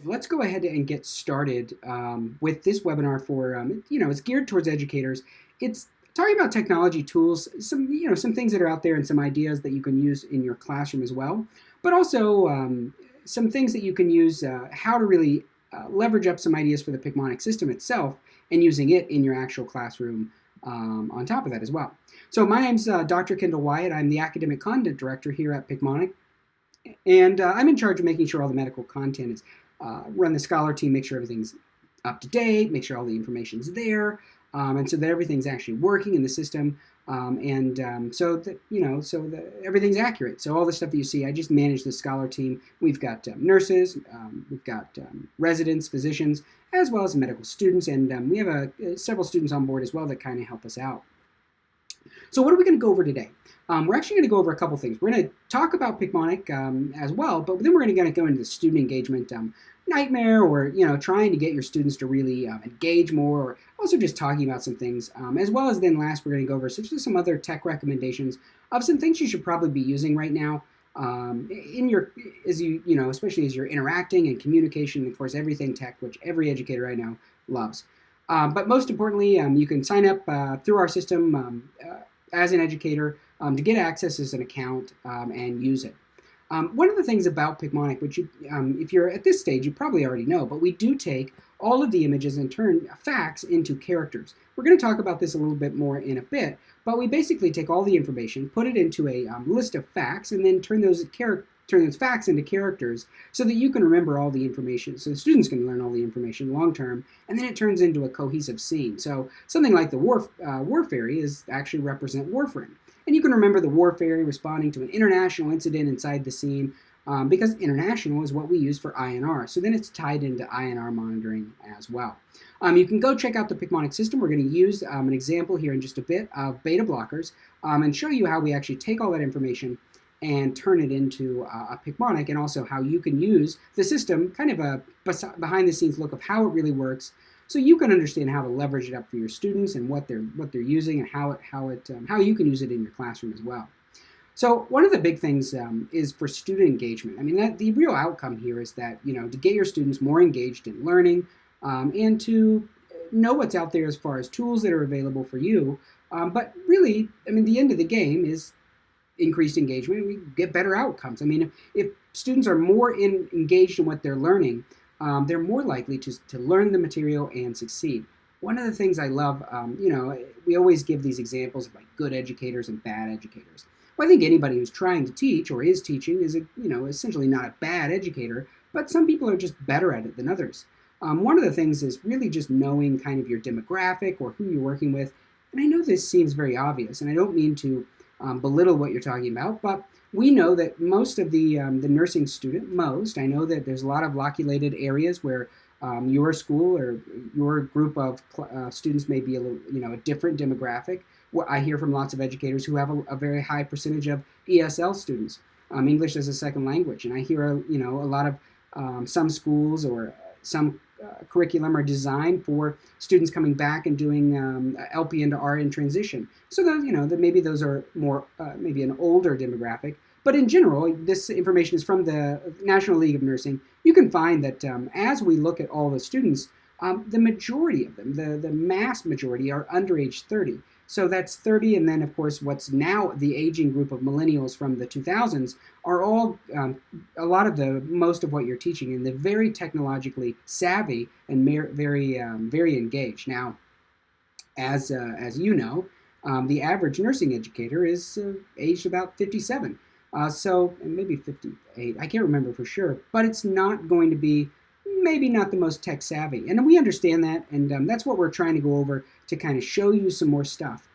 Let's go ahead and get started with this webinar for, it's geared towards educators. It's talking about technology tools, some things that are out there and some ideas that you can use in your classroom as well, but also some things that you can use, how to really leverage up some ideas for the Picmonic system itself and using it in your actual classroom on top of that as well. So my name's Dr. Kendall Wyatt. I'm the Academic Content Director here at Picmonic. And I'm in charge of making sure all the medical content is run the scholar team, make sure everything's up to date, make sure all the information's there, and so that everything's actually working in the system, so that everything's accurate. So all the stuff that you see, I just manage the scholar team. We've got nurses, we've got residents, physicians, as well as medical students, and we have several students on board as well that kind of help us out. So what are we going to go over today? We're actually going to go over a couple things. We're going to talk about Picmonic as well, but then we're going to go into the student engagement nightmare, or trying to get your students to really engage more, or also just talking about some things, as well as then last we're going to go over some other tech recommendations of some things you should probably be using right now especially as you're interacting and communication, and of course everything tech, which every educator I know loves. But most importantly, you can sign up through our system as an educator to get access as an account and use it. One of the things about Picmonic, which if you're at this stage, you probably already know, but we do take all of the images and turn facts into characters. We're going to talk about this a little bit more in a bit, but we basically take all the information, put it into a list of facts, and then turn those facts into characters so that you can remember all the information, so the students can learn all the information long term, and then it turns into a cohesive scene. So something like the war fairy is actually represent warfarin. And you can remember the war fairy responding to an international incident inside the scene, because international is what we use for INR. So then it's tied into INR monitoring as well. You can go check out the Picmonic system. We're going to use an example here in just a bit of beta blockers and show you how we actually take all that information and turn it into a Picmonic, and also how you can use the system, kind of a behind-the-scenes look of how it really works, so you can understand how to leverage it up for your students and what they're using, and how you can use it in your classroom as well. So one of the big things is for student engagement. I mean, the real outcome here is that to get your students more engaged in learning and to know what's out there as far as tools that are available for you. But really, I mean, the end of the game is increased engagement. We get better outcomes. I mean, if students are more engaged in what they're learning, they're more likely to learn the material and succeed. One of the things I love, we always give these examples of like good educators and bad educators. Well, I think anybody who's trying to teach or is teaching is, essentially not a bad educator, but some people are just better at it than others. One of the things is really just knowing kind of your demographic or who you're working with. And I know this seems very obvious, and I don't mean to belittle what you're talking about, but we know that most of the nursing student, I know that there's a lot of loculated areas where your school or your group of students may be a little, a different demographic. Well, I hear from lots of educators who have a very high percentage of ESL students, English as a second language, and I hear a lot of some schools or some curriculum are designed for students coming back and doing LPN to RN transition. So that maybe those are more maybe an older demographic. But in general, this information is from the National League of Nursing. You can find that as we look at all the students, the majority of them, the mass majority, are under age 30. So that's 30, and then of course what's now the aging group of millennials from the 2000s are all most of what you're teaching, and they're very technologically savvy and very engaged. Now, as you know, the average nursing educator is aged about 57, so maybe 58. I can't remember for sure, but it's not going to be maybe not the most tech savvy, and we understand that, and that's what we're trying to go over to kind of show you some more stuff,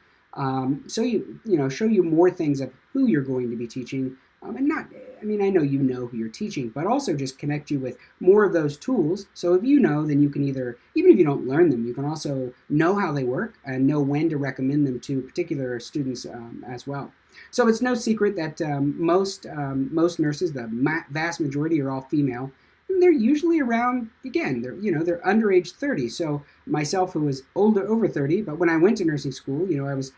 show you more things of who you're going to be teaching, and not. I mean, I know you know who you're teaching, but also just connect you with more of those tools. So if you know, then you can either, even if you don't learn them, you can also know how they work and know when to recommend them to particular students as well. So it's no secret that most nurses, the vast majority, are all female. And they're usually around, again, they're under age 30. So myself, who was over 30, but when I went to nursing school, I was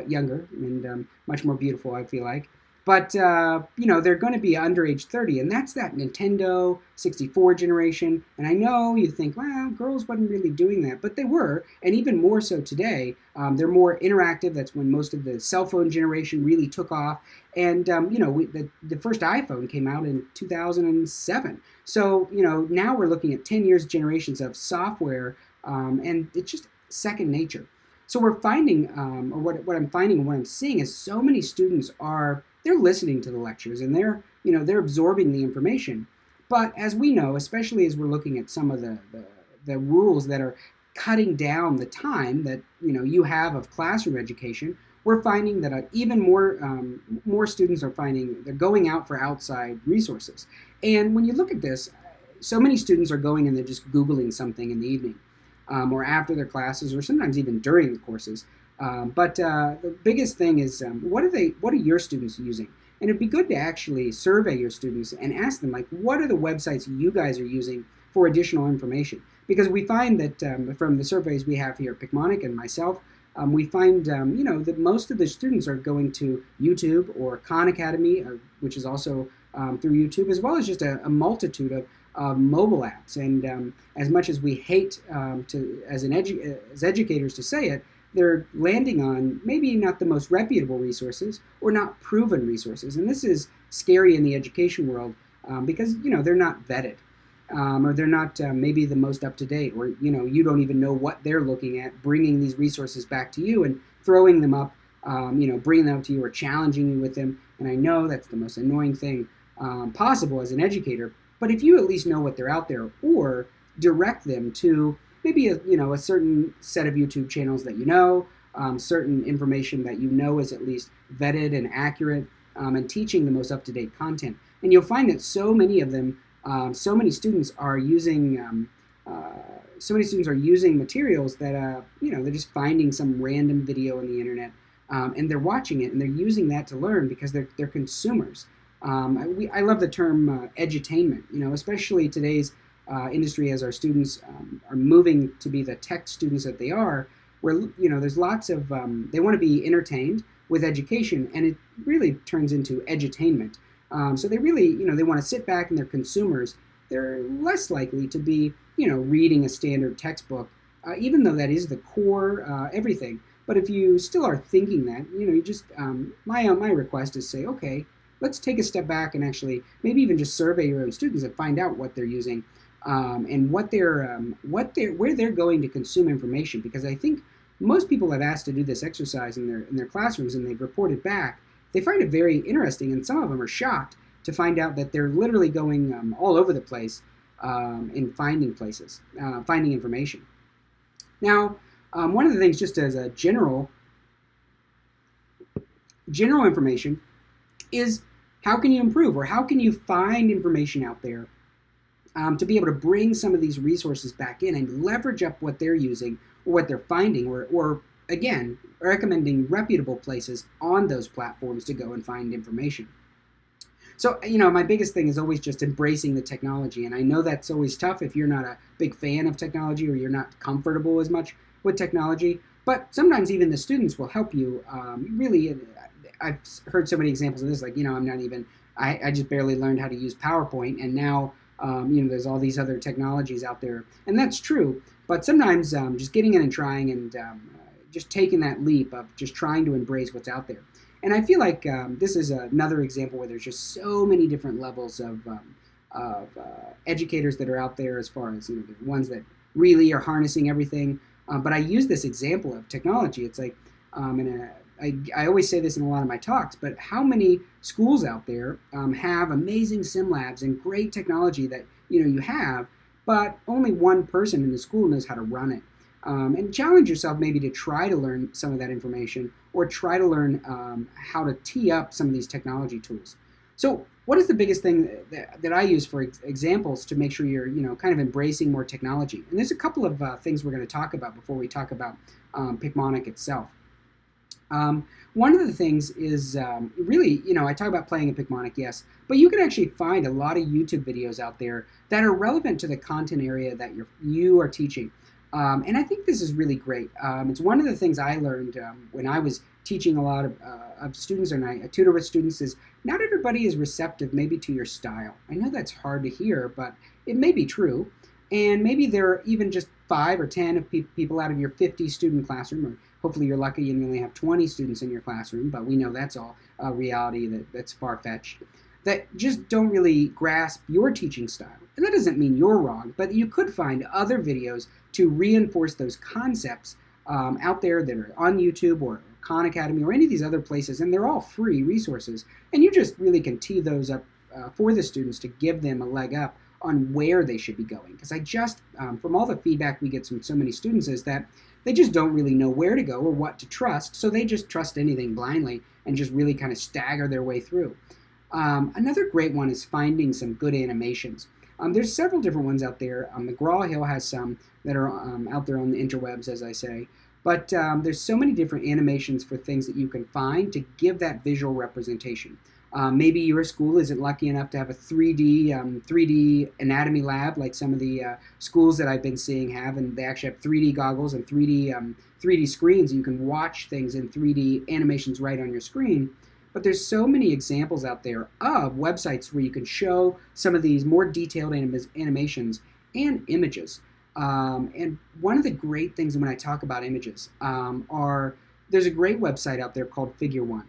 younger and much more beautiful, I feel like. But they're going to be under age 30, and that's that Nintendo 64 generation. And I know you think, well, girls wasn't really doing that, but they were, and even more so today. They're more interactive. That's when most of the cell phone generation really took off. And the first iPhone came out in 2007. So now we're looking at 10 years generations of software, and it's just second nature. So we're finding, or what I'm finding and what I'm seeing is so many students they're listening to the lectures and they're absorbing the information. But as we know, especially as we're looking at some of the rules that are cutting down the time that you have of classroom education, we're finding that even more students are finding they're going out for outside resources. And when you look at this, so many students are going and they're just Googling something in the evening, or after their classes, or sometimes even during the courses. But the biggest thing is, what are your students using? And it'd be good to actually survey your students and ask them, like, what are the websites you guys are using for additional information? Because we find that from the surveys we have here at Picmonic and myself, we find that most of the students are going to YouTube or Khan Academy, which is also through YouTube, as well as just a multitude of mobile apps. And as much as we hate as educators to say it, they're landing on maybe not the most reputable resources or not proven resources. And this is scary in the education world because, they're not vetted or they're not maybe the most up to date, or, you don't even know what they're looking at, bringing these resources back to you and throwing them up, bringing them up to you or challenging you with them. And I know that's the most annoying thing possible as an educator. But if you at least know what they're out there, or direct them to maybe a certain set of YouTube channels that certain information that is at least vetted and accurate, and teaching the most up-to-date content. And you'll find that so many of them, so many students are using materials that they're just finding some random video on the internet, and they're watching it and they're using that to learn because they're consumers. I love the term edutainment, especially today's industry, as our students are moving to be the tech students that they are, where there's lots of they want to be entertained with education, and it really turns into edutainment. So they really they want to sit back, and they're consumers. They're less likely to be reading a standard textbook, even though that is the core everything. But if you still are thinking that, you just my request is say, okay, let's take a step back and actually maybe even just survey your own students and find out what they're using. And where they're going to consume information, because I think most people have asked to do this exercise in their classrooms, and they've reported back. They find it very interesting, and some of them are shocked to find out that they're literally going all over the place in finding information. Now, one of the things, just as a general information, is how can you improve, or how can you find information out there to be able to bring some of these resources back in and leverage up what they're using or what they're finding, or again, recommending reputable places on those platforms to go and find information. So, my biggest thing is always just embracing the technology. And I know that's always tough if you're not a big fan of technology, or you're not comfortable as much with technology. But sometimes even the students will help you. Really, I've heard so many examples of this, like, I just barely learned how to use PowerPoint, and now there's all these other technologies out there, and that's true. But sometimes just getting in and trying, and just taking that leap of just trying to embrace what's out there. And I feel like this is another example where there's just so many different levels of educators that are out there, as far as the ones that really are harnessing everything. But I use this example of technology. It's like, I always say this in a lot of my talks, but how many schools out there have amazing sim labs and great technology that you have, but only one person in the school knows how to run it. And challenge yourself maybe to try to learn some of that information, or try to learn how to tee up some of these technology tools. So what is the biggest thing that I use for examples to make sure you're kind of embracing more technology? And there's a couple of things we're going to talk about before we talk about Picmonic itself. One of the things is really, I talk about playing in Picmonic, yes, but you can actually find a lot of YouTube videos out there that are relevant to the content area that you are teaching. And I think this is really great. It's one of the things I learned when I was teaching a lot of students, and I tutor with students, is not everybody is receptive maybe to your style. I know that's hard to hear, but it may be true. And maybe there are even just 5 or 10 of people out of your 50 student classroom, or hopefully you're lucky and you only have 20 students in your classroom, but we know that's all a reality that's far-fetched, that just don't really grasp your teaching style. And that doesn't mean you're wrong, but you could find other videos to reinforce those concepts out there that are on YouTube or Khan Academy or any of these other places, and they're all free resources. And you just really can tee those up for the students to give them a leg up on where they should be going. Because I just, from all the feedback we get from so many students, is that they just don't really know where to go or what to trust, so they just trust anything blindly and just really kind of stagger their way through. Another great one is finding some good animations. There's several different ones out there. McGraw-Hill has some that are out there on the interwebs, as I say. But there's so many different animations for things that you can find to give that visual representation. Maybe your school isn't lucky enough to have a 3D anatomy lab like some of the schools that I've been seeing have, and they actually have 3D goggles and 3D screens, and you can watch things in 3D animations right on your screen. But there's so many examples out there of websites where you can show some of these more detailed animations and images. And one of the great things when I talk about images there's a great website out there called Figure One.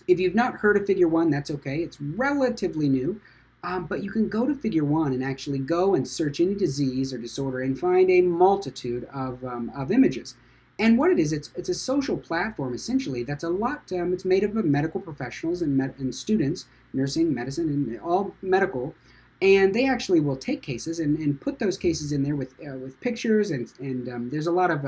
If you've not heard of Figure One, that's okay. It's relatively new, but you can go to Figure One and actually go and search any disease or disorder and find a multitude of images. And what it is, it's a social platform, essentially, that's it's made up of medical professionals and students, nursing, medicine, and all medical, and they actually will take cases and put those cases in there with pictures, and there's a lot of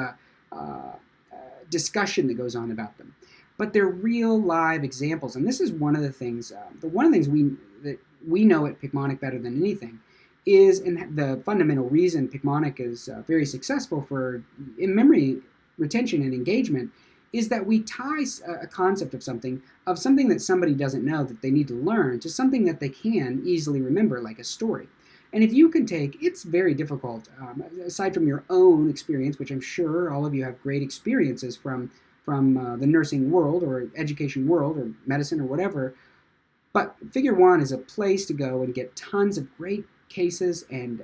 discussion that goes on about them. But they're real live examples, and this is one of the things, that we know at Picmonic better than anything, is, and the fundamental reason Picmonic is very successful in memory retention and engagement, is that we tie a concept of something that somebody doesn't know that they need to learn to something that they can easily remember, like a story. And if you can it's very difficult, aside from your own experience, which I'm sure all of you have great experiences from the nursing world or education world or medicine or whatever, but Figure One is a place to go and get tons of great cases, and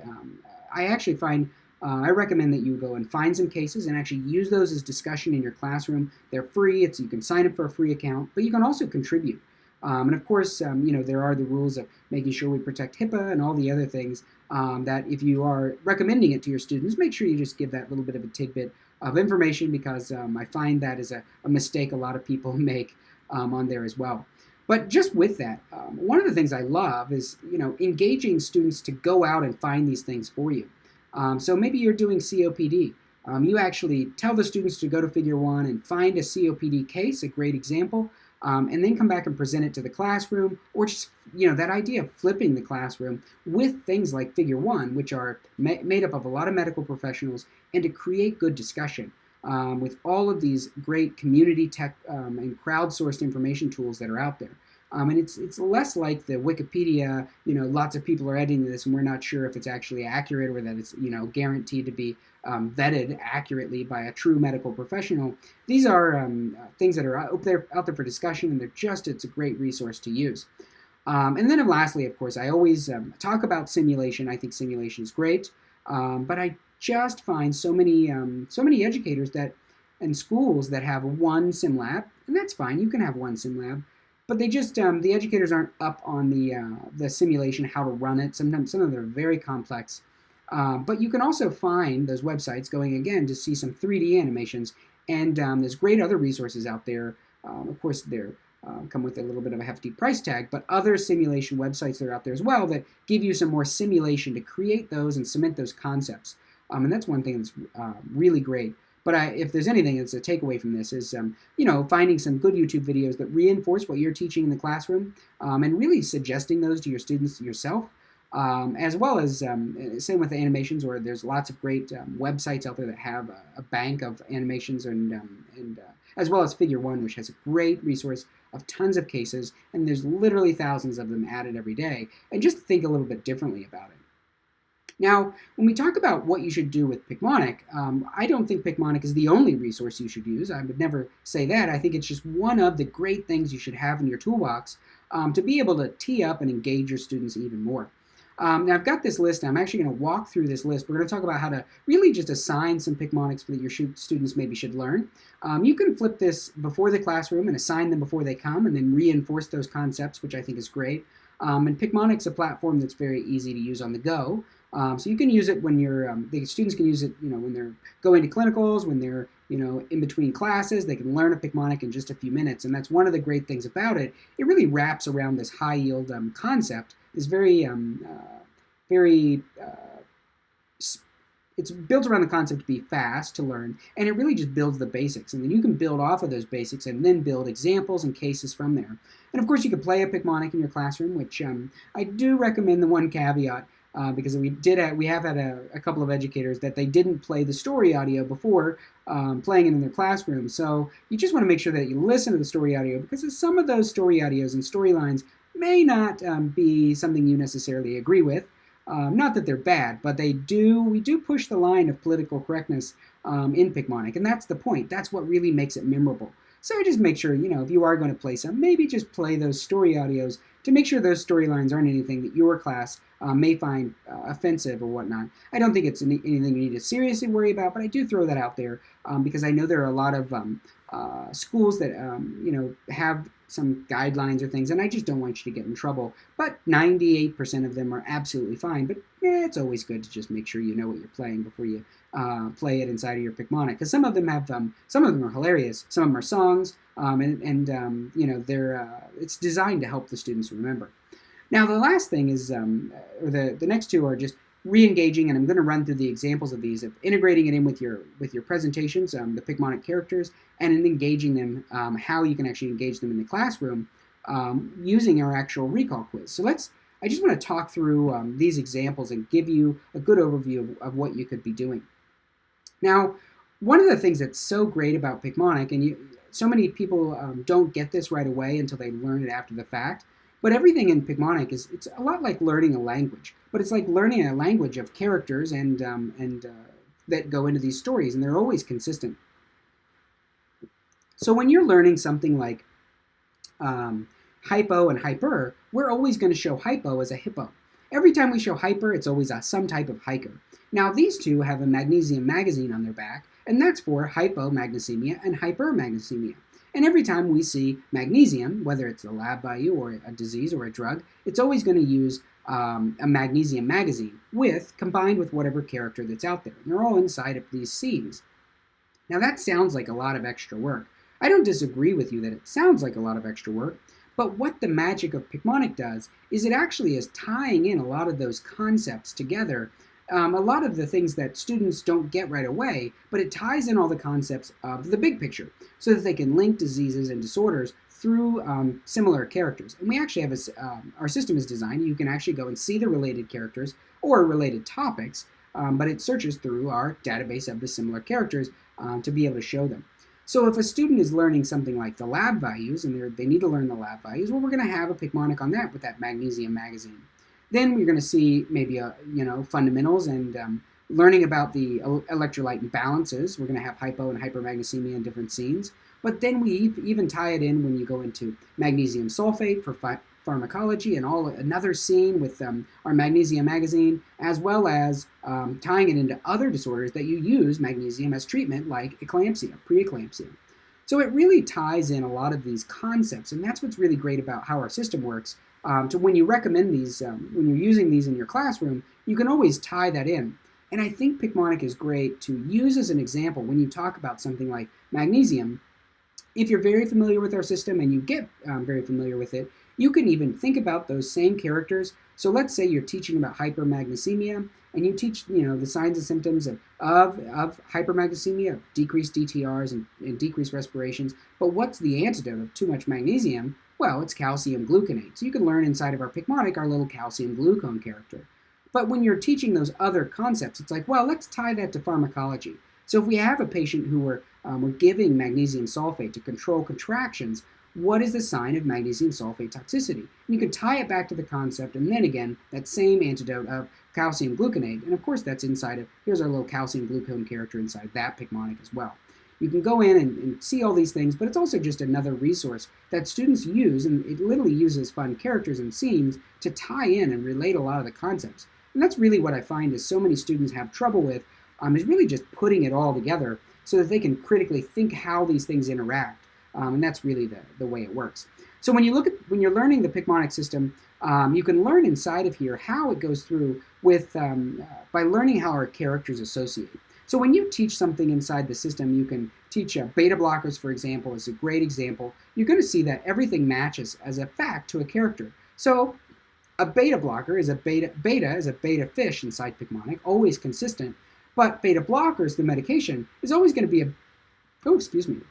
I actually find I recommend that you go and find some cases and actually use those as discussion in your classroom. They're free. You can sign up for a free account, but you can also contribute. And of course, there are the rules of making sure we protect HIPAA and all the other things that if you are recommending it to your students, make sure you just give that little bit of a tidbit of information, because I find that is a mistake a lot of people make on there as well. But just with that, one of the things I love is engaging students to go out and find these things for you. So maybe you're doing COPD. You actually tell the students to go to Figure One and find a COPD case, a great example, and then come back and present it to the classroom, or just, that idea of flipping the classroom with things like Figure One, which are made up of a lot of medical professionals, and to create good discussion with all of these great community tech and crowdsourced information tools that are out there. And it's less like the Wikipedia, lots of people are editing this and we're not sure if it's actually accurate or that it's, guaranteed to be vetted accurately by a true medical professional. These are things that are out there for discussion, and it's a great resource to use. And then lastly, of course, I always talk about simulation. I think simulation is great, but I just find so many educators and schools that have one sim lab, and that's fine. You can have one sim lab. But they just, the educators aren't up on the simulation, how to run it. Sometimes some of them are very complex. But you can also find those websites going, again, to see some 3D animations. And there's great other resources out there. Of course, they're come with a little bit of a hefty price tag, but other simulation websites that are out there as well that give you some more simulation to create those and cement those concepts. And that's one thing that's really great. But if there's anything that's a takeaway from this is, finding some good YouTube videos that reinforce what you're teaching in the classroom, and really suggesting those to your students yourself, as well as, same with the animations, or there's lots of great websites out there that have a bank of animations, and as well as Figure One, which has a great resource of tons of cases, and there's literally thousands of them added every day, and just think a little bit differently about it. Now, when we talk about what you should do with Picmonic, I don't think Picmonic is the only resource you should use. I would never say that. I think it's just one of the great things you should have in your toolbox to be able to tee up and engage your students even more. Now I've got this list. I'm actually going to walk through this list. We're going to talk about how to really just assign some Picmonics that your students maybe should learn. You can flip this before the classroom and assign them before they come and then reinforce those concepts, which I think is great. And Picmonic's a platform that's very easy to use on the go. So you can use it when the students can use it, when they're going to clinicals, when they're, in between classes. They can learn a Picmonic in just a few minutes. And that's one of the great things about it. It really wraps around this high yield concept. It's it's built around the concept to be fast to learn, and it really just builds the basics. And then you can build off of those basics and then build examples and cases from there. And of course, you could play a Picmonic in your classroom, which I do recommend the one caveat, because we have had a couple of educators that they didn't play the story audio before playing it in their classroom. So you just want to make sure that you listen to the story audio, because some of those story audios and storylines may not be something you necessarily agree with. Not that they're bad, but we do push the line of political correctness in Picmonic, and that's the point. That's what really makes it memorable. So just make sure, if you are going to play some, maybe just play those story audios to make sure those storylines aren't anything that your class may find offensive or whatnot. I don't think it's anything you need to seriously worry about, but I do throw that out there because I know there are a lot of schools that, have some guidelines or things, and I just don't want you to get in trouble. But 98% of them are absolutely fine. But it's always good to just make sure you know what you're playing before you play it inside of your Picmonic, because some of them are hilarious. Some of them are songs, it's designed to help the students remember. Now the last thing is, or the next two are just re-engaging, and I'm going to run through the examples of these, of integrating it in with your presentations, the Picmonic characters, and in engaging them, how you can actually engage them in the classroom using our actual recall quiz. So I just want to talk through these examples and give you a good overview of what you could be doing. Now, one of the things that's so great about Picmonic, and so many people don't get this right away until they learn it after the fact, but everything in Picmonic it's a lot like learning a language, but it's like learning a language of characters and that go into these stories, and they're always consistent. So when you're learning something like hypo and hyper, we're always going to show hypo as a hippo. Every time we show hyper, it's always some type of hiker. Now these two have a magnesium magazine on their back, and that's for hypomagnesemia and hypermagnesemia. And every time we see magnesium, whether it's a lab value or a disease or a drug, it's always going to use a magnesium magazine combined with whatever character that's out there. And they're all inside of these scenes. Now that sounds like a lot of extra work. I don't disagree with you that it sounds like a lot of extra work, but what the magic of Picmonic does is it actually is tying in a lot of those concepts together. A lot of the things that students don't get right away, but it ties in all the concepts of the big picture so that they can link diseases and disorders through similar characters. And we actually have our system is designed, you can actually go and see the related characters or related topics, but it searches through our database of the similar characters to be able to show them. So if a student is learning something like the lab values, and they need to learn the lab values, well, we're going to have a Picmonic on that with that magnesium magazine. Then we're going to see maybe fundamentals and learning about the electrolyte imbalances. We're going to have hypo and hypermagnesemia in different scenes. But then we even tie it in when you go into magnesium sulfate for pharmacology and another scene with our magnesium magazine, as well as tying it into other disorders that you use magnesium as treatment, like eclampsia, preeclampsia. So it really ties in a lot of these concepts, and that's what's really great about how our system works. To when you recommend these, when you're using these in your classroom, you can always tie that in. And I think Picmonic is great to use as an example when you talk about something like magnesium. If you're very familiar with our system and you get very familiar with it, you can even think about those same characters. So let's say you're teaching about hypermagnesemia, and you teach the signs and symptoms of hypermagnesemia, decreased DTRs and decreased respirations. But what's the antidote of too much magnesium? Well, it's calcium gluconate. So you can learn inside of our Picmonic our little calcium glucone character. But when you're teaching those other concepts, it's like, well, let's tie that to pharmacology. So if we have a patient who we're giving magnesium sulfate to control contractions, what is the sign of magnesium sulfate toxicity? And you can tie it back to the concept, and then again, that same antidote of calcium gluconate. And of course, that's inside of, here's our little calcium glucone character inside that Picmonic as well. You can go in and see all these things, but it's also just another resource that students use, and it literally uses fun characters and scenes to tie in and relate a lot of the concepts. And that's really what I find is so many students have trouble with, is really just putting it all together so that they can critically think how these things interact. And that's really the way it works. So when you're learning the Picmonic system, you can learn inside of here how it goes through with by learning how our characters associate. So when you teach something inside the system, you can teach beta blockers, for example, is a great example. You're going to see that everything matches as a fact to a character. So a beta blocker is a beta is a beta fish inside Picmonic, always consistent. But beta blockers, the medication, is always going to be a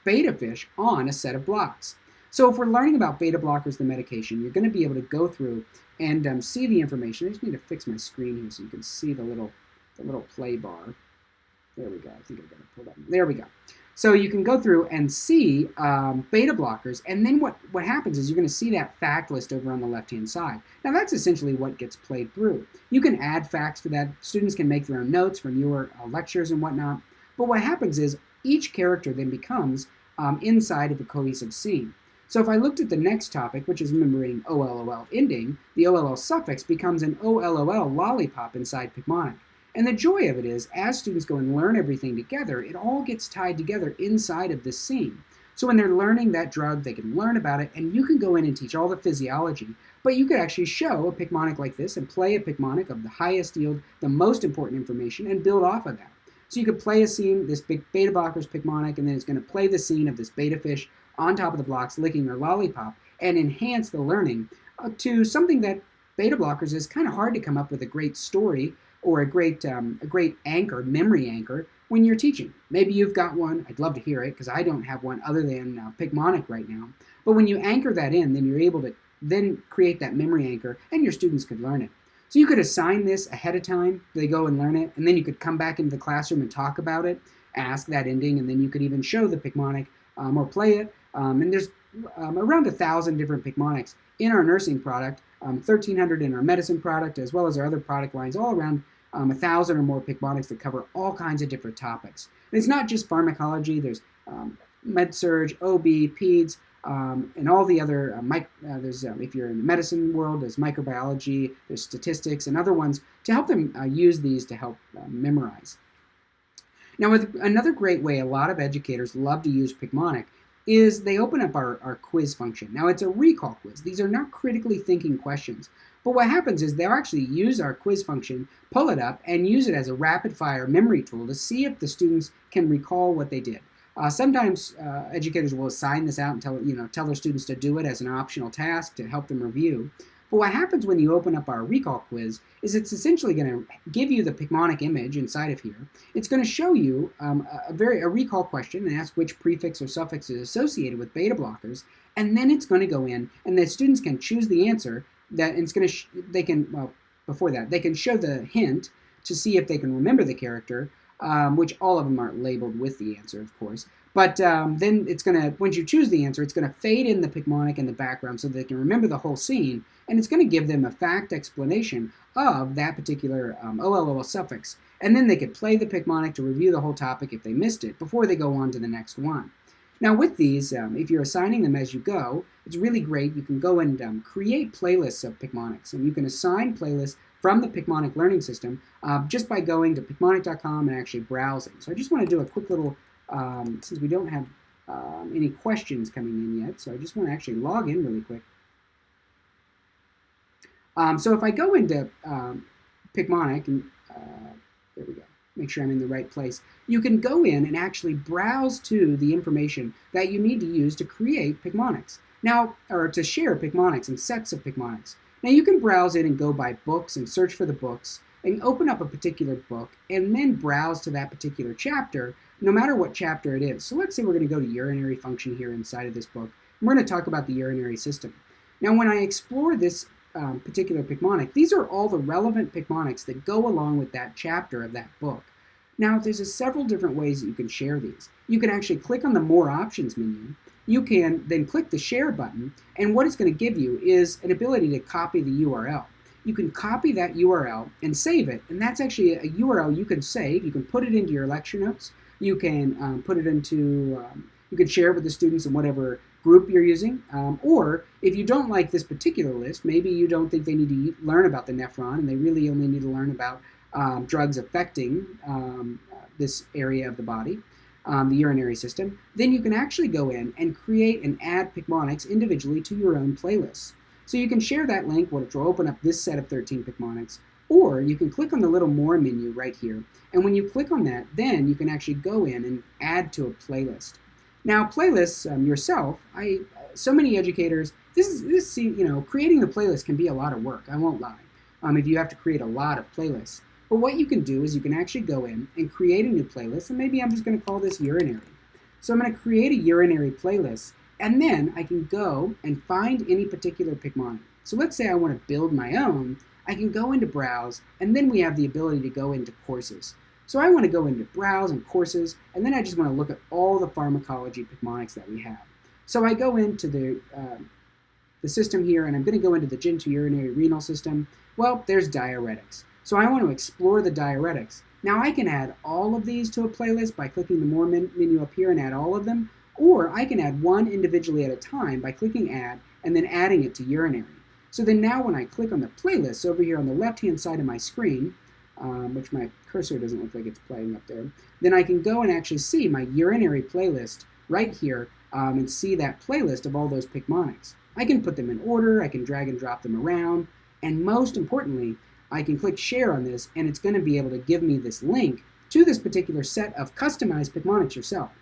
beta fish on a set of blocks. So if we're learning about beta blockers, the medication, you're going to be able to go through and see the information. I just need to fix my screen here so you can see the little play bar. There we go. I think I've got to pull that. There we go. So you can go through and see beta blockers, and then what happens is you're going to see that fact list over on the left-hand side. Now that's essentially what gets played through. You can add facts to that. Students can make their own notes from your lectures and whatnot. But what happens is each character then becomes inside of a cohesive scene. So if I looked at the next topic, which is remembering OLOL ending, the OLL suffix becomes an OLOL lollipop inside Picmonic. And the joy of it is, as students go and learn everything together, it all gets tied together inside of this scene. So when they're learning that drug, they can learn about it, and you can go in and teach all the physiology, but you could actually show a Picmonic like this and play a Picmonic of the highest yield, the most important information, and build off of that. So you could play a scene, this big beta blocker's Picmonic, and then it's going to play the scene of this beta fish on top of the blocks licking their lollipop and enhance the learning to something that beta blockers is kind of hard to come up with a great story or a great anchor, memory anchor, when you're teaching. Maybe you've got one. I'd love to hear it because I don't have one other than Picmonic right now. But when you anchor that in, then you're able to then create that memory anchor and your students could learn it. So you could assign this ahead of time. They go and learn it, and then you could come back into the classroom and talk about it, ask that ending, and then you could even show the Picmonic or play it. And there's around 1,000 different Picmonics in our nursing product, 1,300 in our medicine product, as well as our other product lines, all around 1,000 or more Picmonics that cover all kinds of different topics. And it's not just pharmacology. There's Med-Surg, OB, Peds, and all the other, if you're in the medicine world, there's microbiology, there's statistics, and other ones to help them use these to help memorize. Now, with another great way a lot of educators love to use Picmonic is they open up our quiz function. Now, it's a recall quiz. These are not critically thinking questions. But what happens is they'll actually use our quiz function, pull it up, and use it as a rapid-fire memory tool to see if the students can recall what they did. Sometimes educators will assign this out and tell their students to do it as an optional task to help them review. But what happens when you open up our recall quiz is it's essentially going to give you the Picmonic image inside of here. It's going to show you a recall question and ask which prefix or suffix is associated with beta blockers, and then it's going to go in and the students can choose the answer that it's going to they can show the hint to see if they can remember the character, which all of them aren't labeled with the answer, of course. But then it's going to, once you choose the answer, it's going to fade in the Picmonic in the background so they can remember the whole scene, and it's going to give them a fact explanation of that particular OLOL suffix. And then they could play the Picmonic to review the whole topic if they missed it before they go on to the next one. Now with these, if you're assigning them as you go, it's really great. You can go and create playlists of Picmonics, and you can assign playlists from the Picmonic learning system just by going to picmonic.com and actually browsing. So I just want to do a quick little, since we don't have any questions coming in yet, so I just want to actually log in really quick. So if I go into Picmonic, and there we go, make sure I'm in the right place, you can go in and actually browse to the information that you need to use to create Picmonics. Now, or to share Picmonics and sets of Picmonics. Now you can browse in and go by books and search for the books and open up a particular book and then browse to that particular chapter, no matter what chapter it is. So let's say we're going to go to urinary function here inside of this book. And we're going to talk about the urinary system. Now when I explore this particular Picmonic, these are all the relevant Picmonics that go along with that chapter of that book. Now there's several different ways that you can share these. You can actually click on the More Options menu. You can then click the Share button, and what it's going to give you is an ability to copy the URL. You can copy that URL and save it, and that's actually a URL you can save. You can put it into your lecture notes. You can put it into, you can share it with the students in whatever group you're using. Or if you don't like this particular list, maybe you don't think they need to learn about the nephron and they really only need to learn about drugs affecting this area of the body, the urinary system, then you can actually go in and create and add Picmonics individually to your own playlists. So you can share that link, which will open up this set of 13 Picmonics, or you can click on the little More menu right here. And when you click on that, then you can actually go in and add to a playlist. Now, playlists yourself, so many educators, creating the playlist can be a lot of work, I won't lie, if you have to create a lot of playlists. But what you can do is you can actually go in and create a new playlist, and maybe I'm just going to call this urinary. So I'm going to create a urinary playlist, and then I can go and find any particular Picmonic. So let's say I want to build my own, I can go into Browse, and then we have the ability to go into Courses. So I want to go into Browse and Courses, and then I just want to look at all the pharmacology Picmonics that we have. So I go into the system here, and I'm going to go into the genitourinary renal system. Well, there's diuretics. So I want to explore the diuretics. Now I can add all of these to a playlist by clicking the More menu up here and add all of them, or I can add one individually at a time by clicking Add and then adding it to urinary. So then now when I click on the playlists over here on the left-hand side of my screen, which my cursor doesn't look like it's playing up there, then I can go and actually see my urinary playlist right here and see that playlist of all those Picmonics. I can put them in order, I can drag and drop them around, and most importantly, I can click share on this and it's going to be able to give me this link to this particular set of customized Picmonics yourself.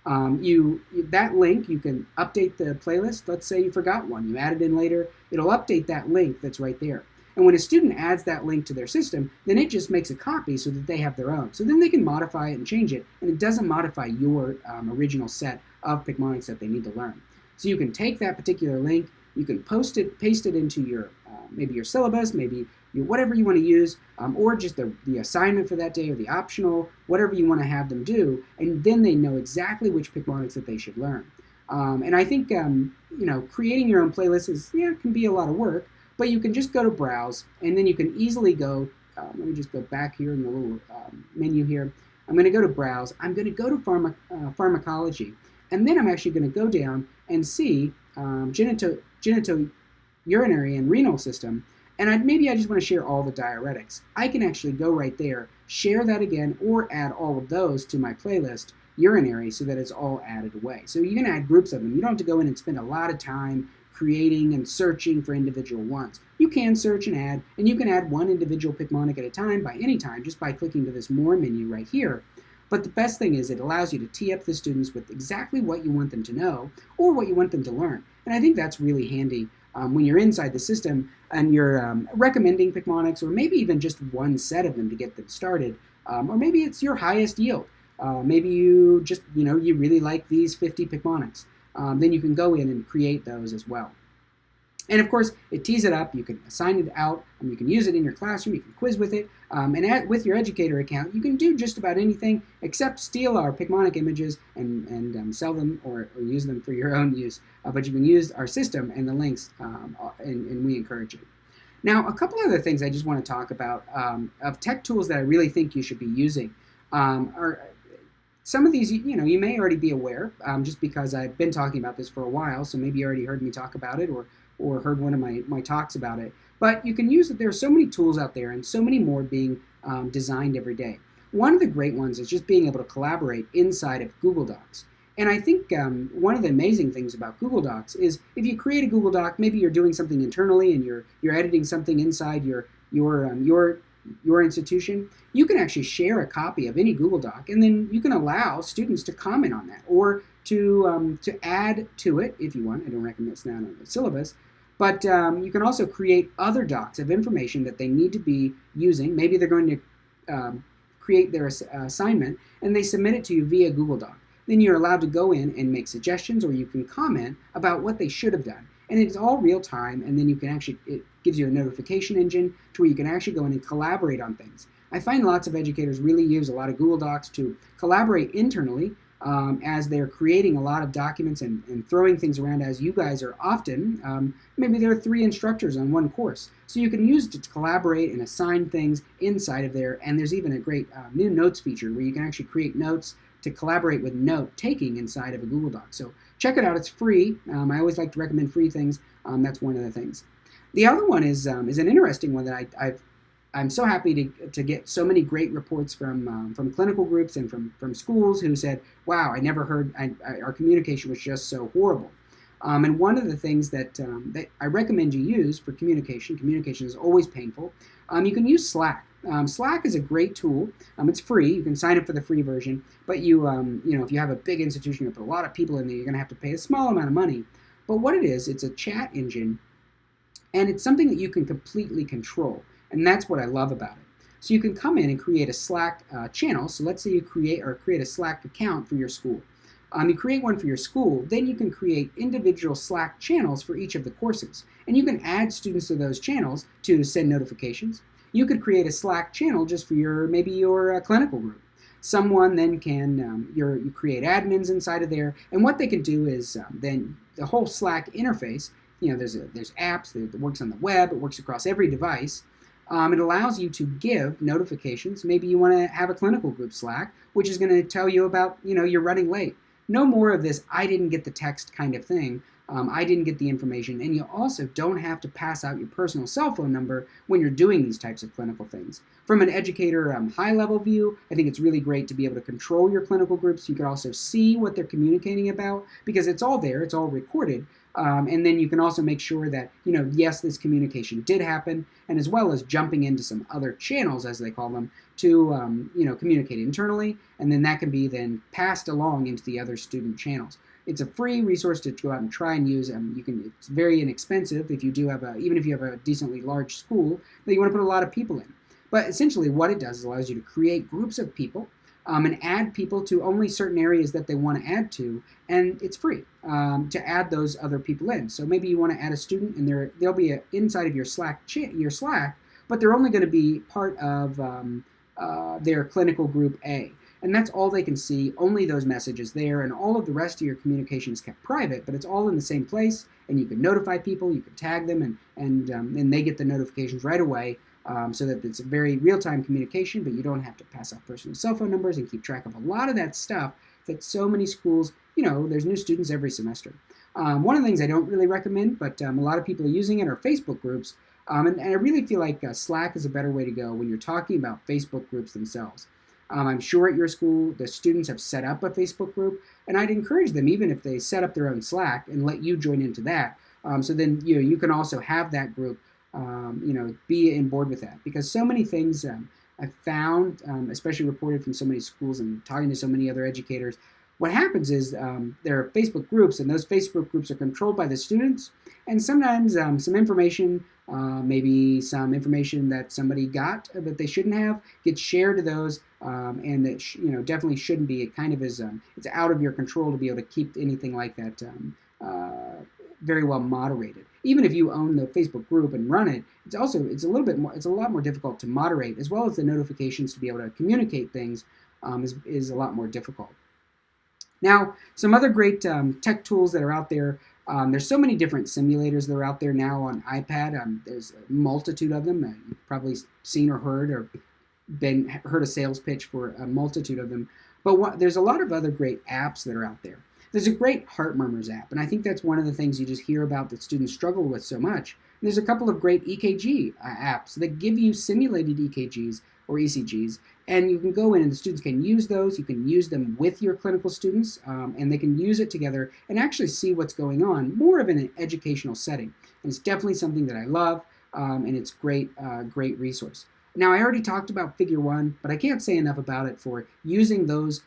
That link, you can update the playlist. Let's say you forgot one, you add it in later, it'll update that link that's right there. And when a student adds that link to their system, then it just makes a copy so that they have their own. So then they can modify it and change it, and it doesn't modify your original set of Picmonics that they need to learn. So you can take that particular link, you can paste it into your maybe your syllabus, maybe whatever you want to use, or just the assignment for that day or the optional, whatever you want to have them do, and then they know exactly which Picmonics that they should learn. And I think creating your own playlists can be a lot of work, but you can just go to Browse, and then you can easily go. Let me just go back here in the little menu here. I'm going to go to Browse. I'm going to go to Pharmacology, and then I'm actually going to go down and see genitourinary and renal system. And maybe I just want to share all the diuretics. I can actually go right there, share that again, or add all of those to my playlist, urinary, so that it's all added away. So you can add groups of them. You don't have to go in and spend a lot of time creating and searching for individual ones. You can search and you can add one individual Picmonic at a time by any time, just by clicking to this More menu right here. But the best thing is it allows you to tee up the students with exactly what you want them to know or what you want them to learn. And I think that's really handy when you're inside the system and you're recommending Picmonics, or maybe even just one set of them to get them started, or maybe it's your highest yield. Maybe you just, you really like these 50 Picmonics. Then you can go in and create those as well. And of course, it tees it up. You can assign it out. You can use it in your classroom. You can quiz with it. With your educator account, you can do just about anything except steal our Picmonic images and sell them or use them for your own use. But you can use our system and the links, and we encourage it. Now, a couple other things I just want to talk about of tech tools that I really think you should be using are some of these, you may already be aware, just because I've been talking about this for a while, so maybe you already heard me talk about it or heard one of my talks about it. But you can use it. There are so many tools out there and so many more being designed every day. One of the great ones is just being able to collaborate inside of Google Docs. And I think one of the amazing things about Google Docs is if you create a Google Doc, maybe you're doing something internally and you're editing something inside your institution, you can actually share a copy of any Google Doc, and then you can allow students to comment on that or to add to it if you want. I don't recommend it's not on the syllabus, but you can also create other docs of information that they need to be using. Maybe they're going to create their assignment and they submit it to you via Google Doc. Then you're allowed to go in and make suggestions, or you can comment about what they should have done. And it's all real time, and then you can it gives you a notification engine to where you can actually go in and collaborate on things. I find lots of educators really use a lot of Google Docs to collaborate internally as they're creating a lot of documents and throwing things around, as you guys are often. Maybe there are 3 instructors on one course. So you can use it to collaborate and assign things inside of there. And there's even a great new notes feature where you can actually create notes, to collaborate with note-taking inside of a Google Doc. So check it out. It's free. I always like to recommend free things. That's one of the things. The other one is an interesting one that I'm so happy to get so many great reports from clinical groups and from schools who said, wow, I never heard, our communication was just so horrible. And one of the things that I recommend you use for communication is always painful, you can use Slack. Slack is a great tool. It's free. You can sign up for the free version, but if you have a big institution, you put a lot of people in there, you're going to have to pay a small amount of money. But what it is, it's a chat engine, and it's something that you can completely control. And that's what I love about it. So you can come in and create a Slack channel. So let's say you create a Slack account for your school. You create one for your school, then you can create individual Slack channels for each of the courses. And you can add students to those channels to send notifications. You could create a Slack channel just for maybe your clinical group. Someone then can, you create admins inside of there, and what they can do is then the whole Slack interface, there's apps that works on the web, it works across every device. It allows you to give notifications. Maybe you want to have a clinical group Slack, which is going to tell you about, you're running late. No more of this, I didn't get the text kind of thing. I didn't get the information. And you also don't have to pass out your personal cell phone number when you're doing these types of clinical things. From an educator high-level view, I think it's really great to be able to control your clinical groups. You can also see what they're communicating about because it's all there, it's all recorded. And then you can also make sure that, yes, this communication did happen, and as well as jumping into some other channels, as they call them, to, communicate internally, and then that can be then passed along into the other student channels. It's a free resource to go out and try and use. It's very inexpensive if you do have even if you have a decently large school that you want to put a lot of people in. But essentially what it does is allows you to create groups of people and add people to only certain areas that they want to add to, and it's free to add those other people in. So maybe you want to add a student, and they'll be inside of your Slack, but they're only going to be part of their clinical group A. And that's all they can see, only those messages there, and all of the rest of your communication is kept private, but it's all in the same place, and you can notify people, you can tag them, and they get the notifications right away, so that it's a very real-time communication, but you don't have to pass out personal cell phone numbers and keep track of a lot of that stuff that so many schools, there's new students every semester. One of the things I don't really recommend, but a lot of people are using it, are Facebook groups, and I really feel like Slack is a better way to go when you're talking about Facebook groups themselves. I'm sure at your school the students have set up a Facebook group, and I'd encourage them, even if they set up their own Slack, and let you join into that. So then you can also have that group, be on board with that, because so many things I've found, especially reported from so many schools and talking to so many other educators. What happens is there are Facebook groups, and those Facebook groups are controlled by the students, and sometimes some information, maybe some information that somebody got that they shouldn't have, gets shared to those, and that definitely shouldn't be. It kind of is, it's out of your control to be able to keep anything like that very well moderated. Even if you own the Facebook group and run it, it's a lot more difficult to moderate, as well as the notifications to be able to communicate things is a lot more difficult. Now, some other great tech tools that are out there. There's so many different simulators that are out there now on iPad. There's a multitude of them. You've probably seen or heard a sales pitch for a multitude of them. But there's a lot of other great apps that are out there. There's a great Heart Murmurs app, and I think that's one of the things you just hear about that students struggle with so much. And there's a couple of great EKG apps that give you simulated EKGs or ECGs, and you can go in and the students can use those. You can use them with your clinical students, and they can use it together and actually see what's going on, more of in an educational setting. And it's definitely something that I love, and it's great resource. Now, I already talked about Figure 1, but I can't say enough about it for using those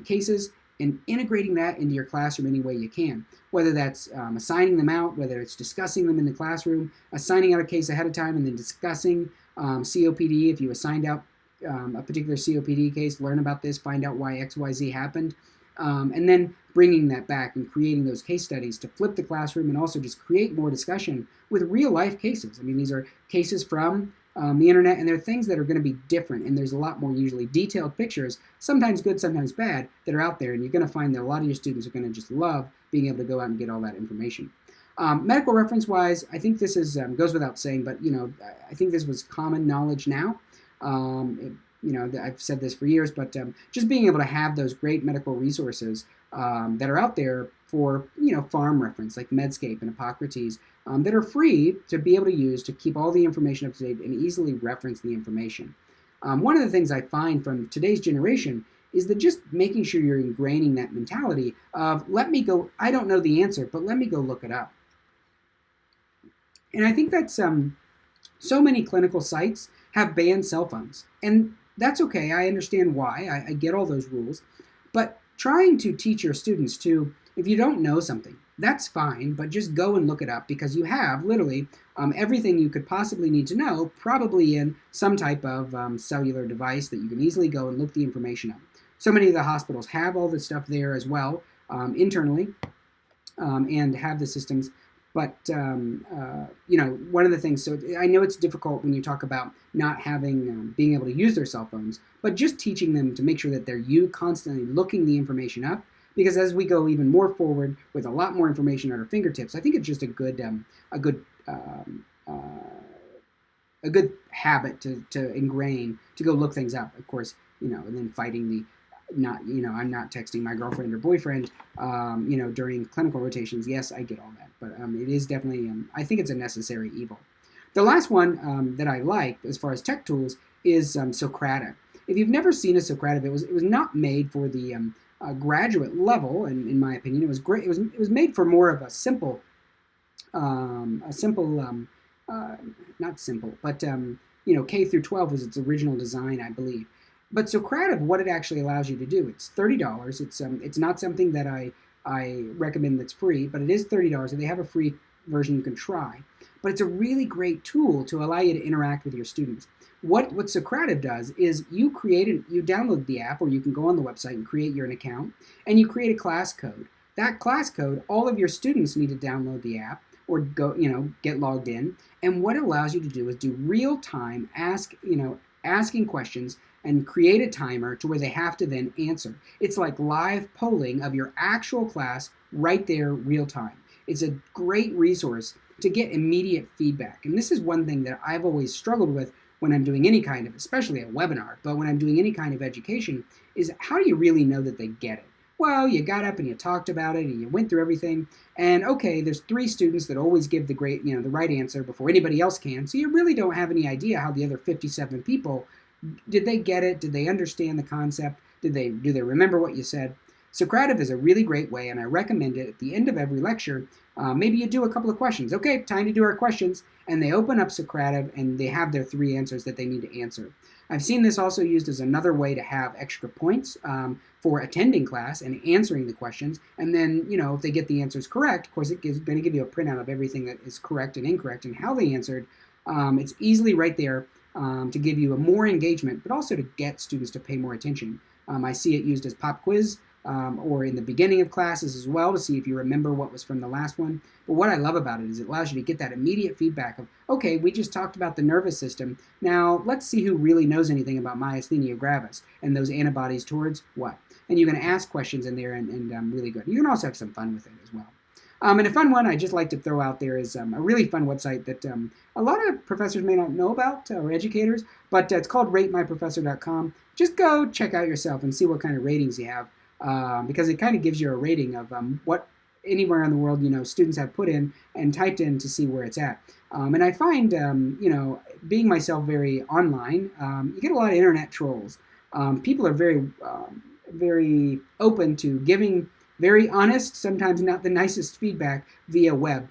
cases and integrating that into your classroom any way you can, whether that's assigning them out, whether it's discussing them in the classroom, assigning out a case ahead of time and then discussing COPD. If you assigned out a particular COPD case, learn about this, find out why XYZ happened, and then bringing that back and creating those case studies to flip the classroom and also just create more discussion with real life cases. I mean, these are cases from the internet, and they're things that are going to be different, and there's a lot more usually detailed pictures, sometimes good, sometimes bad, that are out there, and you're going to find that a lot of your students are going to just love being able to go out and get all that information. Medical reference-wise, I think this is goes without saying, but I think this was common knowledge now. I've said this for years, but just being able to have those great medical resources that are out there for, farm reference, like Medscape and Hippocrates, that are free to be able to use to keep all the information up to date and easily reference the information. One of the things I find from today's generation is that just making sure you're ingraining that mentality of, I don't know the answer, but let me go look it up. And I think that's so many clinical sites have banned cell phones. And that's okay. I understand why. I get all those rules. But trying to teach your students to, if you don't know something, that's fine, but just go and look it up, because you have literally everything you could possibly need to know, probably in some type of cellular device that you can easily go and look the information up. So many of the hospitals have all this stuff there as well, internally, and have the systems. But, one of the things, so I know it's difficult when you talk about not having, being able to use their cell phones, but just teaching them to make sure that they're constantly looking the information up, because as we go even more forward with a lot more information at our fingertips, I think it's just a good habit to ingrain, to go look things up, of course, and then fighting the, I'm not texting my girlfriend or boyfriend, during clinical rotations. Yes, I get all that, but it is definitely, I think it's a necessary evil. The last one that I like as far as tech tools is Socrative. If you've never seen a Socrative, it was not made for the graduate level, and in my opinion, it was great. It was made for more of a simple, not simple, but K through 12 was its original design, I believe. But Socrative, what it actually allows you to do, it's $30. It's not something that I recommend that's free, but it is $30, and they have a free version you can try. But it's a really great tool to allow you to interact with your students. What Socrative does is you download the app, or you can go on the website and create your own account, and you create a class code. That class code, all of your students need to download the app or go, get logged in. And what it allows you to do is do real time asking questions and create a timer to where they have to then answer. It's like live polling of your actual class right there, real time. It's a great resource to get immediate feedback. And this is one thing that I've always struggled with when I'm doing any kind of, especially a webinar, but when I'm doing any kind of education, is how do you really know that they get it? Well, you got up and you talked about it and you went through everything, and okay, there's 3 students that always give the right answer before anybody else can, so you really don't have any idea how the other 57 people, did they get it? Did they understand the concept? Do they remember what you said? Socrative is a really great way, and I recommend it at the end of every lecture. Maybe you do a couple of questions. Okay, time to do our questions. And they open up Socrative, and they have their 3 answers that they need to answer. I've seen this also used as another way to have extra points for attending class and answering the questions. And then, if they get the answers correct, of course, it's going to give you a printout of everything that is correct and incorrect and how they answered. It's easily right there to give you a more engagement, but also to get students to pay more attention. I see it used as pop quiz, or in the beginning of classes as well, to see if you remember what was from the last one. But what I love about it is it allows you to get that immediate feedback of, okay, we just talked about the nervous system. Now let's see who really knows anything about myasthenia gravis and those antibodies towards what. And you can ask questions in there, and really good. You can also have some fun with it as well. And a fun one I just like to throw out there is a really fun website that a lot of professors may not know about, or educators, but it's called ratemyprofessor.com. Just go check out yourself and see what kind of ratings you have. Because it kind of gives you a rating of what anywhere in the world students have put in and typed in to see where it's at. And I find being myself very online, you get a lot of internet trolls. People are very very open to giving very honest, sometimes not the nicest feedback via web.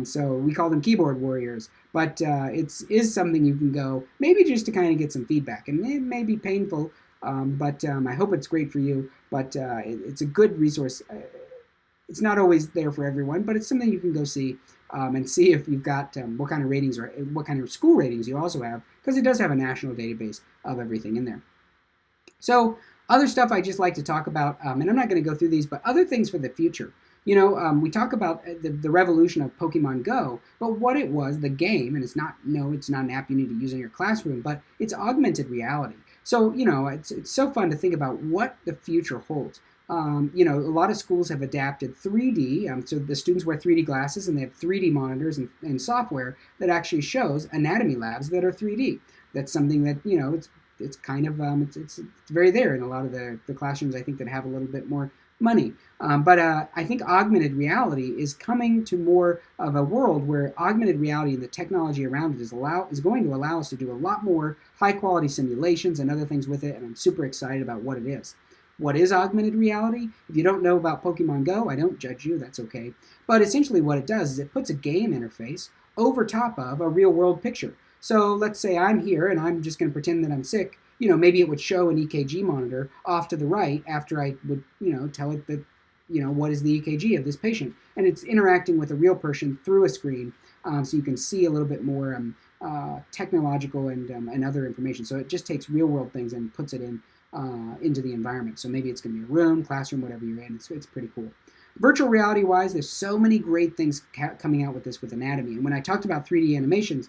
So we call them keyboard warriors, but it is something you can go maybe just to kind of get some feedback, and it may be painful. But I hope it's great for you. But it's a good resource. It's not always there for everyone, but it's something you can go see and see if you've got what kind of ratings or what kind of school ratings you also have, because it does have a national database of everything in there. So other stuff I just like to talk about, and I'm not going to go through these, but other things for the future. We talk about the revolution of Pokemon Go, but what it was, the game, and it's not an app you need to use in your classroom, but it's augmented reality. So, it's so fun to think about what the future holds. A lot of schools have adapted 3D, so the students wear 3D glasses and they have 3D monitors and software that actually shows anatomy labs that are 3D. That's something that, it's it's kind of it's very there in a lot of the classrooms, I think, that have a little bit more money. But I think augmented reality is coming to more of a world where augmented reality and the technology around it is going to allow us to do a lot more high quality simulations and other things with it, and I'm super excited about what it is. What is augmented reality? If you don't know about Pokemon Go, I don't judge you, that's okay. But essentially what it does is it puts a game interface over top of a real world picture. So let's say I'm here and I'm just going to pretend that I'm sick. Maybe it would show an EKG monitor off to the right after I would, tell it that, what is the EKG of this patient. And it's interacting with a real person through a screen, so you can see a little bit more technological and other information. So it just takes real world things and puts it into the environment. So maybe it's going to be a room, classroom, whatever you're in. It's pretty cool. Virtual reality wise, there's so many great things coming out with this with anatomy. And when I talked about 3D animations,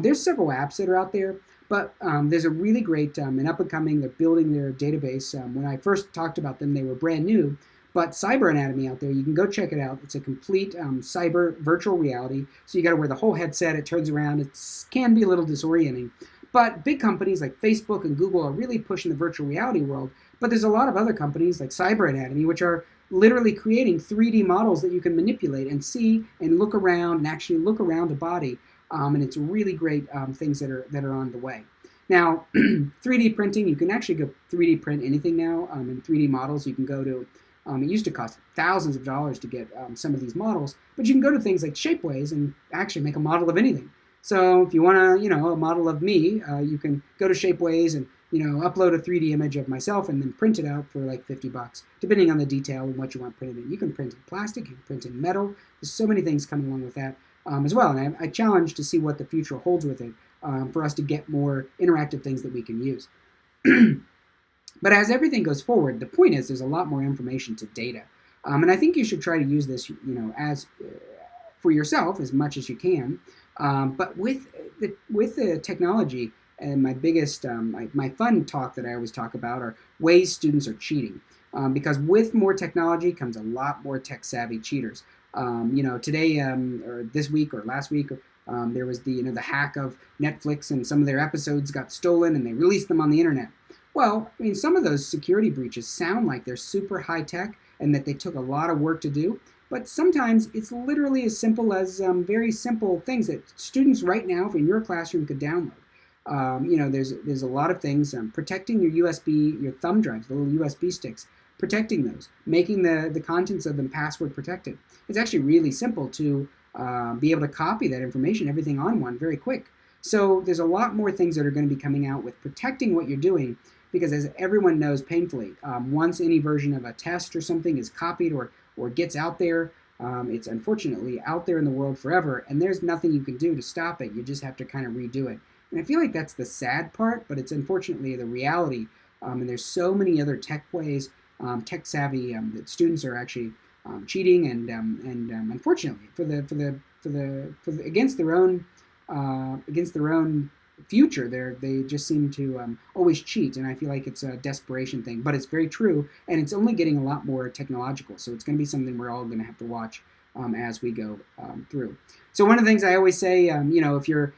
there's several apps that are out there, but there's a really great and up and coming. They're building their database. When I first talked about them, they were brand new. But Cyber Anatomy out there, you can go check it out. It's a complete cyber virtual reality. So you got to wear the whole headset. It turns around. It can be a little disorienting. But big companies like Facebook and Google are really pushing the virtual reality world. But there's a lot of other companies like Cyber Anatomy, which are literally creating 3D models that you can manipulate and see and look around and actually look around a body. And it's really great things that are on the way. Now, 3D printing, you can actually go 3D print anything now in 3D models. You can go to, it used to cost thousands of dollars to get some of these models, but you can go to things like Shapeways and actually make a model of anything. So if you want a model of me, you can go to Shapeways and, upload a 3D image of myself and then print it out for like $50, depending on the detail and what you want printed in. You can print in plastic, you can print in metal. There's so many things coming along with that as well. And I challenge to see what the future holds with it for us to get more interactive things that we can use. But as everything goes forward, the point is there's a lot more information to data. And I think you should try to use this, as for yourself as much as you can. But with the technology, and my biggest, my fun talk that I always talk about are ways students are cheating. Because with more technology comes a lot more tech-savvy cheaters. Today or this week or last week, there was the hack of Netflix, and some of their episodes got stolen and they released them on the internet. Well, some of those security breaches sound like they're super high-tech and that they took a lot of work to do. But sometimes it's literally as simple as very simple things that students right now in your classroom could download. There's a lot of things. Protecting your thumb drives, the little USB sticks, protecting those, making the contents of them password protected. It's actually really simple to be able to copy that information, everything on one, very quick. So there's a lot more things that are going to be coming out with protecting what you're doing, because as everyone knows painfully, once any version of a test or something is copied or gets out there, it's unfortunately out there in the world forever, and there's nothing you can do to stop it. You just have to kind of redo it. And I feel like that's the sad part, but it's unfortunately the reality. And there's so many other tech ways, tech savvy, that students are actually cheating, and unfortunately against their own future, they just seem to always cheat, and I feel like it's a desperation thing. But it's very true, and it's only getting a lot more technological. So it's going to be something we're all going to have to watch as we go through. So one of the things I always say, if you're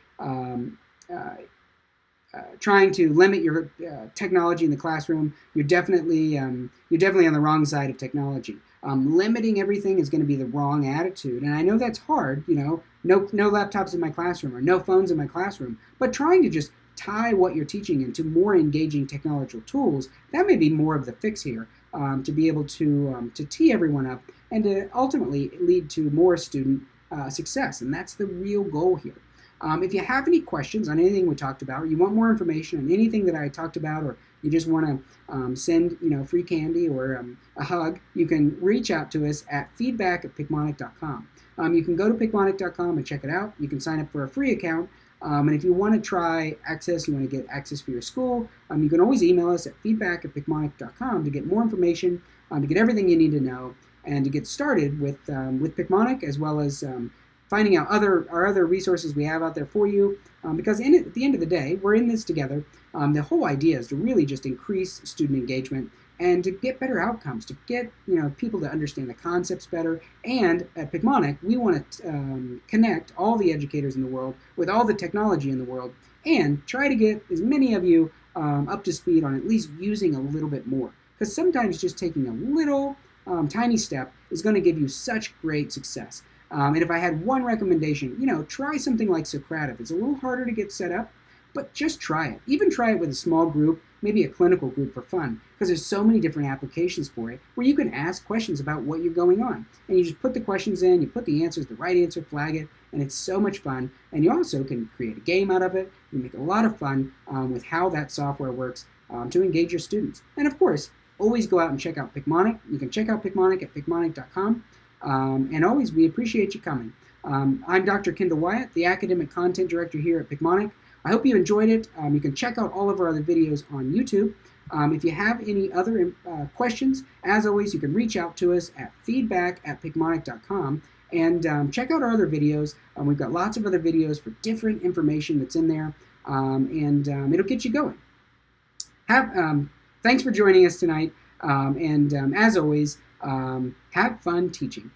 trying to limit your technology in the classroom, you're definitely on the wrong side of technology. Limiting everything is going to be the wrong attitude, and I know that's hard. No laptops in my classroom or no phones in my classroom, but trying to just tie what you're teaching into more engaging technological tools, that may be more of the fix here, to be able to tee everyone up and to ultimately lead to more student success, and that's the real goal here. If you have any questions on anything we talked about, or you want more information on anything that I talked about, or you just want to send free candy or a hug, you can reach out to us at feedback@picmonic.com. You can go to picmonic.com and check it out. You can sign up for a free account. And if you want to try access, you want to get access for your school, you can always email us at feedback@picmonic.com to get more information, to get everything you need to know, and to get started with Picmonic, as well as finding out our other resources we have out there for you, because at the end of the day, we're in this together. The whole idea is to really just increase student engagement and to get better outcomes, to get people to understand the concepts better. And at Picmonic, we want to connect all the educators in the world with all the technology in the world, and try to get as many of you up to speed on at least using a little bit more. Because sometimes just taking a little tiny step is going to give you such great success. And if I had one recommendation, try something like Socrative. It's a little harder to get set up, but just try it. Even try it with a small group, maybe a clinical group for fun, because there's so many different applications for it where you can ask questions about what you're going on. And you just put the questions in, you put the answers, the right answer, flag it, and it's so much fun. And you also can create a game out of it. You make a lot of fun with how that software works to engage your students. And of course, always go out and check out Picmonic. You can check out Picmonic at picmonic.com. And always, we appreciate you coming. I'm Dr. Kendall Wyatt, the Academic Content Director here at Picmonic. I hope you enjoyed it. You can check out all of our other videos on YouTube. If you have any other questions, as always, you can reach out to us at feedback@picmonic.com and check out our other videos. We've got lots of other videos for different information that's in there, and it'll get you going. Thanks for joining us tonight, and as always, have fun teaching.